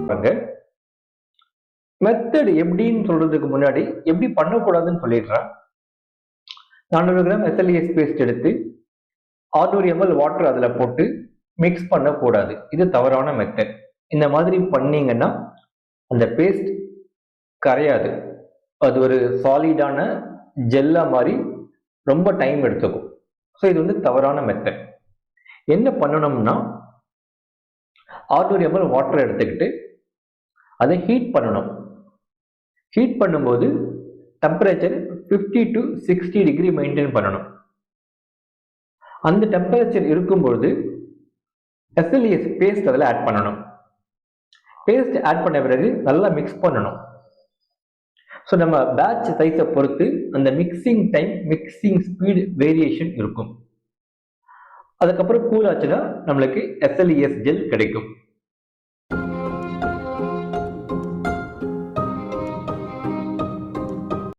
பாருங்க. மெத்தட் எப்படின்னு சொல்றதுக்கு முன்னாடி எப்படி பண்ணக்கூடாதுன்னு சொல்லிடுறேன். 400 கிராம் எஸ்எல்இஎஸ் பேஸ்ட் எடுத்து 600 ml வாட்டர் அதில் போட்டு மிக்ஸ் பண்ணக்கூடாது. இது தவறான மெத்தட். இந்த மாதிரி பண்ணீங்கன்னா அந்த பேஸ்ட் கரையாது. அது ஒரு சாலிடான ஜெல்லா மாதிரி ரொம்ப டைம் எடுத்துக்கும். ஸோ இது வந்து தவறான மெத்தட். என்ன பண்ணணும்னா 600 ml வாட்டர் எடுத்துக்கிட்டு அதை ஹீட் பண்ணணும். ஹீட் பண்ணும்போது டெம்பரேச்சர் 50 to 60 டிகிரி மெயின்டைன் பண்ணணும். அந்த டெம்பரேச்சர் இருக்கும்போது எஸ்எல்இஎஸ் பேஸ்ட் அதில் ஆட் பண்ணணும். பேஸ்ட் ஆட் பண்ண பிறகு நல்லா மிக்ஸ் பண்ணணும். ஸோ நம்ம பேட்ச் சைஸை பொறுத்து அந்த mixing time, mixing speed variation இருக்கும். அதுக்கப்புறம் கூல் ஆச்சுன்னா நம்மளுக்கு எஸ்எல்இஎஸ் ஜெல் கிடைக்கும்.